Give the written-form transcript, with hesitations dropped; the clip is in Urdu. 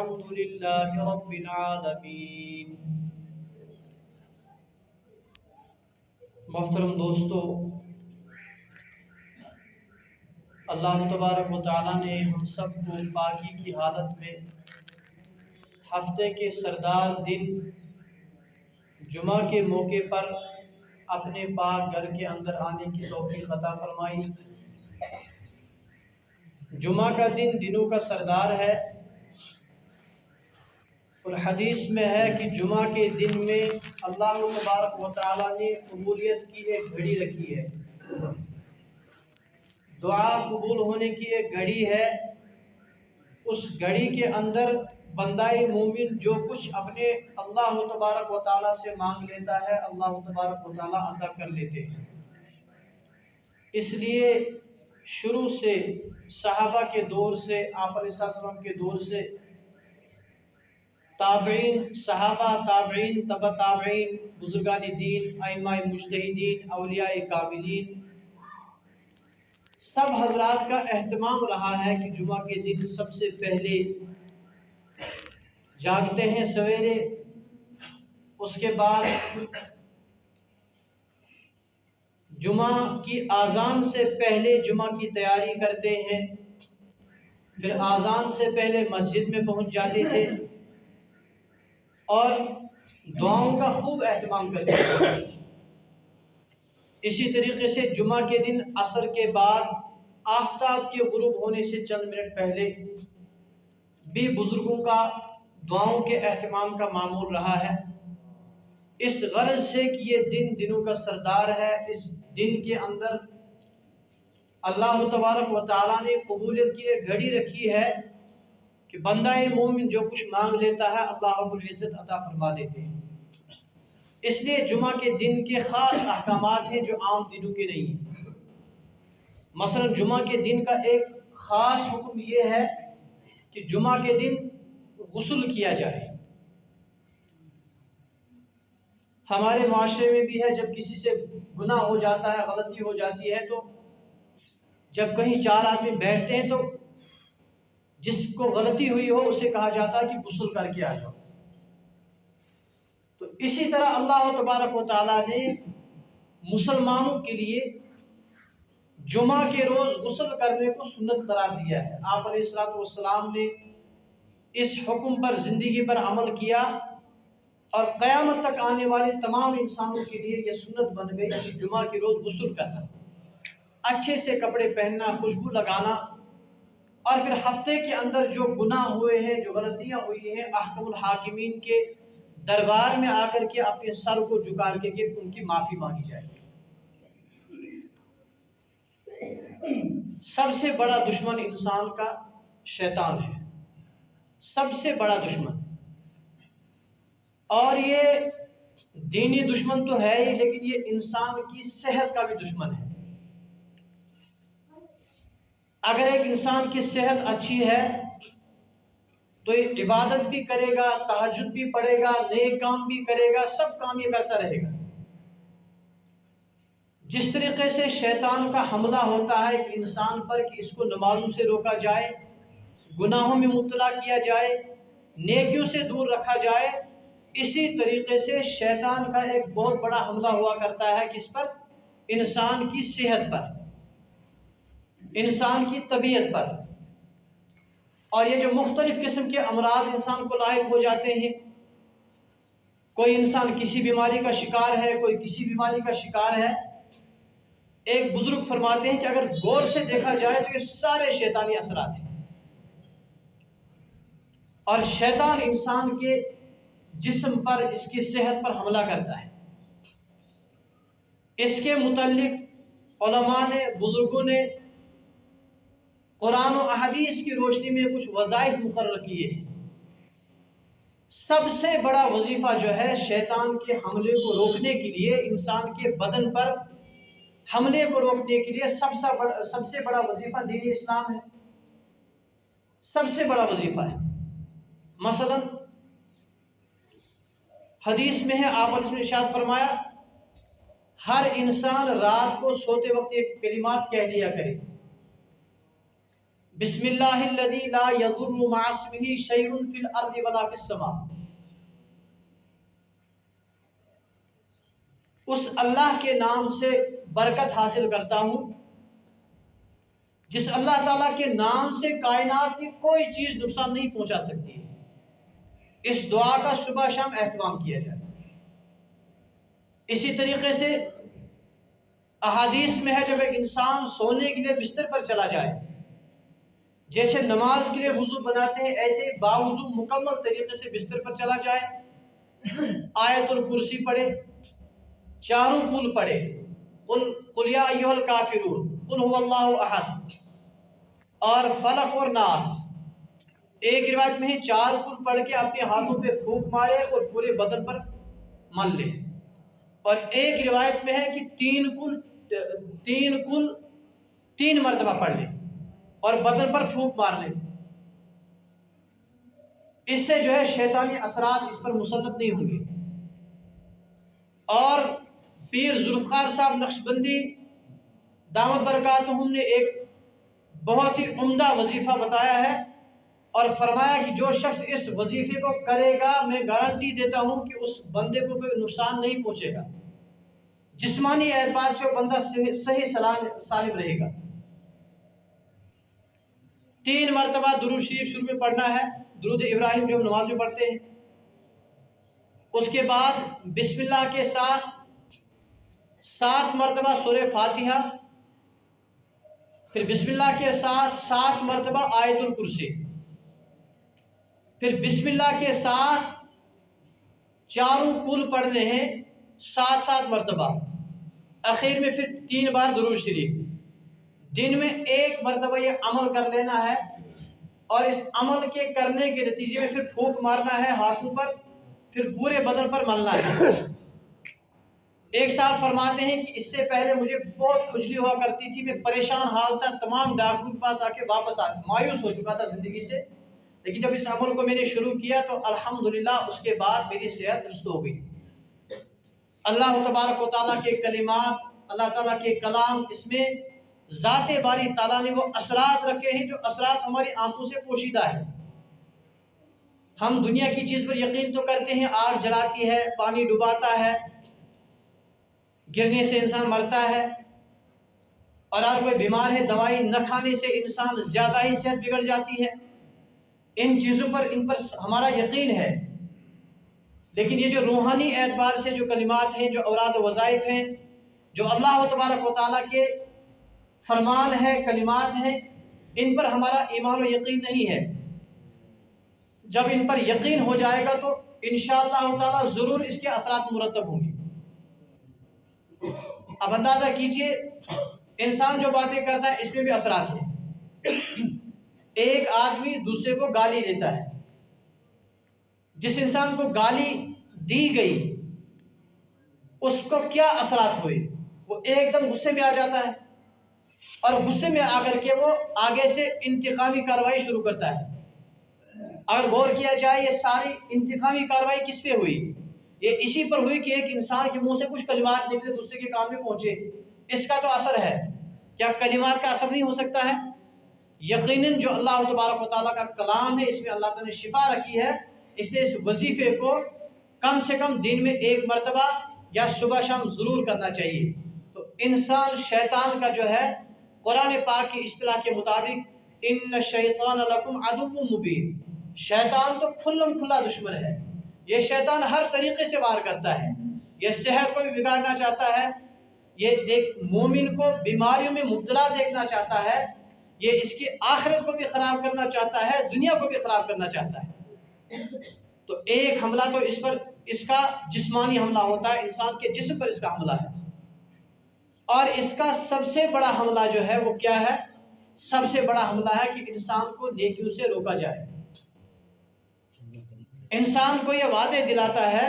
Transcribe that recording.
والحمد لله رب العالمین۔ محترم دوستو، اللہ تبارک و تعالیٰ نے ہم سب کو پاکی کی حالت میں ہفتے کے سردار دن جمعہ کے موقع پر اپنے پاک گھر کے اندر آنے کی توفیق عطا فرمائی۔ جمعہ کا دن دنوں کا سردار ہے، اور حدیث میں ہے کہ جمعہ کے دن میں اللہ تبارک و تعالیٰ نے قبولیت کی ایک گھڑی رکھی ہے، دعا قبول ہونے کی ایک گھڑی ہے۔ اس گھڑی کے اندر بندہ مومن جو کچھ اپنے اللہ تبارک و تعالیٰ سے مانگ لیتا ہے، اللہ تبارک و تعالیٰ عطا کر لیتے ہیں۔ اس لیے شروع سے صحابہ کے دور سے، آپ علیہ السلام کے دور سے، تابعین، صحابہ، تابعین، تبع تابعین، بزرگان دین، ائمہ مجتہدین، اولیاء کاملین، سب حضرات کا اہتمام رہا ہے کہ جمعہ کے دن سب سے پہلے جاگتے ہیں سویرے، اس کے بعد جمعہ کی اذان سے پہلے جمعہ کی تیاری کرتے ہیں، پھر اذان سے پہلے مسجد میں پہنچ جاتے تھے اور دعاؤں کا خوب اہتمام کرتے ہیں۔ اسی طریقے سے جمعہ کے دن عصر کے بعد آفتاب کے غروب ہونے سے چند منٹ پہلے بھی بزرگوں کا دعاؤں کے اہتمام کا معمول رہا ہے، اس غرض سے کہ یہ دن دنوں کا سردار ہے۔ اس دن کے اندر اللہ تبارک و تعالیٰ نے قبولیت کی ایک گھڑی رکھی ہے کہ بندہ مومن جو کچھ مانگ لیتا ہے اللہ رب العزت عطا فرما دیتے ہیں۔ اس لیے جمعہ کے دن کے خاص احکامات ہیں جو عام دنوں کے نہیں ہیں۔ مثلا جمعہ کے دن کا ایک خاص حکم یہ ہے کہ جمعہ کے دن غسل کیا جائے۔ ہمارے معاشرے میں بھی ہے، جب کسی سے گناہ ہو جاتا ہے، غلطی ہو جاتی ہے، تو جب کہیں چار آدمی بیٹھتے ہیں تو جس کو غلطی ہوئی ہو اسے کہا جاتا ہے کہ غسل کر کے آ جاؤ۔ تو اسی طرح اللہ تبارک و تعالیٰ نے مسلمانوں کے لیے جمعہ کے روز غسل کرنے کو سنت قرار دیا ہے۔ آپ علیہ السلام نے اس حکم پر زندگی پر عمل کیا اور قیامت تک آنے والے تمام انسانوں کے لیے یہ سنت بن گئی کہ جمعہ کے روز غسل کرنا، اچھے سے کپڑے پہننا، خوشبو لگانا، اور پھر ہفتے کے اندر جو گناہ ہوئے ہیں، جو غلطیاں ہوئی ہیں، احکم الحاکمین کے دربار میں آ کر کے اپنے سر کو جھکا کے ان کی معافی مانگی جائے۔ سب سے بڑا دشمن انسان کا شیطان ہے، سب سے بڑا دشمن، اور یہ دینی دشمن تو ہے ہی، لیکن یہ انسان کی صحت کا بھی دشمن ہے۔ اگر ایک انسان کی صحت اچھی ہے تو یہ عبادت بھی کرے گا، تہجد بھی پڑھے گا، نیک کام بھی کرے گا، سب کام یہ کرتا رہے گا۔ جس طریقے سے شیطان کا حملہ ہوتا ہے کہ انسان پر کہ اس کو نمازوں سے روکا جائے، گناہوں میں مبتلا کیا جائے، نیکیوں سے دور رکھا جائے، اسی طریقے سے شیطان کا ایک بہت بڑا حملہ ہوا کرتا ہے کس پر؟ انسان کی صحت پر، انسان کی طبیعت پر۔ اور یہ جو مختلف قسم کے امراض انسان کو لاحق ہو جاتے ہیں، کوئی انسان کسی بیماری کا شکار ہے، کوئی کسی بیماری کا شکار ہے، ایک بزرگ فرماتے ہیں کہ اگر غور سے دیکھا جائے تو یہ سارے شیطانی اثرات ہیں، اور شیطان انسان کے جسم پر، اس کی صحت پر حملہ کرتا ہے۔ اس کے متعلق علماء نے، بزرگوں نے قرآن و احادیث کی روشنی میں کچھ وظائف مقرر کیے ہیں۔ سب سے بڑا وظیفہ جو ہے شیطان کے حملے کو روکنے کے لیے، انسان کے بدن پر حملے کو روکنے کے لیے سب سے بڑا وظیفہ دین اسلام ہے، سب سے بڑا وظیفہ ہے۔ مثلا حدیث میں ہے، آپ نے ارشاد فرمایا، ہر انسان رات کو سوتے وقت ایک کلمات کہہ لیا کرے، بسم اللہ الذی لا یضر مع اسمہ شیء فی الارض ولا فی السماء، اس اللہ کے نام سے برکت حاصل کرتا ہوں جس اللہ تعالیٰ کے نام سے کائنات کی کوئی چیز نقصان نہیں پہنچا سکتی ہے۔ اس دعا کا صبح شام اہتمام کیا جائے۔ اسی طریقے سے احادیث میں ہے جب ایک انسان سونے کے لیے بستر پر چلا جائے، جیسے نماز کے لیے وضو بناتے ہیں ایسے باوضو مکمل طریقے سے بستر پر چلا جائے، آیت الکرسی پڑھے، چاروں قل پڑھے، قل یا ایھا الکافرون، قل ھو اللہ احد، اور فلق اور ناس۔ ایک روایت میں ہے 4 قل پڑھ کے اپنے ہاتھوں پہ پھونک مارے اور پورے بدن پر مل لے، اور ایک روایت میں ہے کہ 3 قل 3 مرتبہ پڑھ لے اور بدن پر پھونک مار لے۔ اس سے جو ہے شیطانی اثرات اس پر مسلط نہیں ہوں گے۔ اور پیر ذوالفقار صاحب نقشبندی دامت برکاتہم نے ایک بہت ہی عمدہ وظیفہ بتایا ہے اور فرمایا کہ جو شخص اس وظیفے کو کرے گا میں گارنٹی دیتا ہوں کہ اس بندے کو کوئی نقصان نہیں پہنچے گا، جسمانی اعتبار سے وہ بندہ صحیح سالم رہے گا۔ 3 مرتبہ درود شریف شروع میں پڑھنا ہے، درود ابراہیم جو ہم نماز میں پڑھتے ہیں۔ اس کے بعد بسم اللہ کے ساتھ 7 مرتبہ سورہ فاتحہ، پھر بسم اللہ کے ساتھ 7 مرتبہ آیت الکرسی، پھر بسم اللہ کے ساتھ چاروں قل پڑھنے ہیں 7 مرتبہ، اخیر میں پھر 3 بار درود شریف۔ دن میں 1 مرتبہ یہ عمل کر لینا ہے، اور اس عمل کے کرنے کے نتیجے میں پھر پھونک مارنا ہے ہاتھوں پر، پھر پورے بدن پر ملنا ہے۔ ایک صاحب فرماتے ہیں کہ اس سے پہلے مجھے بہت کھجلی ہوا کرتی تھی، میں پریشان حال تھا، تمام ڈاکٹروں کے پاس آ کے واپس مایوس ہو چکا تھا زندگی سے، لیکن جب اس عمل کو میں نے شروع کیا تو الحمدللہ اس کے بعد میری صحت درست ہو گئی۔ اللہ تبارک و تعالیٰ کے کلمات، اللہ تعالیٰ کے کلام، اس میں ذات باری تعالیٰ نے وہ اثرات رکھے ہیں جو اثرات ہماری آنکھوں سے پوشیدہ ہے۔ ہم دنیا کی چیز پر یقین تو کرتے ہیں، آگ جلاتی ہے، پانی ڈباتا ہے، گرنے سے انسان مرتا ہے، اور اگر کوئی بیمار ہے دوائی نہ کھانے سے انسان زیادہ ہی صحت بگڑ جاتی ہے۔ ان چیزوں پر ہمارا یقین ہے، لیکن یہ جو روحانی اعتبار سے جو کلمات ہیں، جو اوراد و وظائف ہیں، جو اللہ تبارک و تعالیٰ کے فرمان ہے، کلمات ہیں، ان پر ہمارا ایمان و یقین نہیں ہے۔ جب ان پر یقین ہو جائے گا تو انشاءاللہ تعالیٰ ضرور اس کے اثرات مرتب ہوں گے۔ اب اندازہ کیجئے انسان جو باتیں کرتا ہے اس میں بھی اثرات ہیں۔ ایک آدمی دوسرے کو گالی دیتا ہے، جس انسان کو گالی دی گئی اس کو کیا اثرات ہوئے؟ وہ ایک دم غصے میں آ جاتا ہے، اور غصے میں آ کر کے وہ آگے سے انتقامی کارروائی شروع کرتا ہے۔ اگر غور کیا جائے یہ ساری انتقامی کارروائی کس پہ ہوئی؟ یہ اسی پر ہوئی کہ ایک انسان کے منہ سے کچھ کلمات نکلے دوسرے کے کان میں پہنچے، اس کا تو اثر ہے۔ کیا کلمات کا اثر نہیں ہو سکتا ہے؟ یقیناً جو اللہ تبارک و تعالیٰ کا کلام ہے اس میں اللہ تعالیٰ نے شفا رکھی ہے، اس لیے اس وظیفے کو کم سے کم دن میں 1 مرتبہ یا صبح شام ضرور کرنا چاہیے۔ تو انسان شیطان کا جو ہے قرآن پاک کی اصطلاح کے مطابق ان الشیطان لکم عدو مبین، شیطان تو کھلم کھلا دشمن ہے۔ یہ شیطان ہر طریقے سے وار کرتا ہے، یہ صحت کو بھی بگاڑنا چاہتا ہے، یہ ایک مومن کو بیماریوں میں مبتلا دیکھنا چاہتا ہے، یہ اس کی آخرت کو بھی خراب کرنا چاہتا ہے، دنیا کو بھی خراب کرنا چاہتا ہے۔ تو ایک حملہ تو اس کا جسمانی حملہ ہوتا ہے، انسان کے جسم پر اس کا حملہ ہے، اور اس کا سب سے بڑا حملہ جو ہے وہ کیا ہے؟ سب سے بڑا حملہ ہے کہ انسان کو نیکیوں سے روکا جائے۔ انسان کو یہ وعدے دلاتا ہے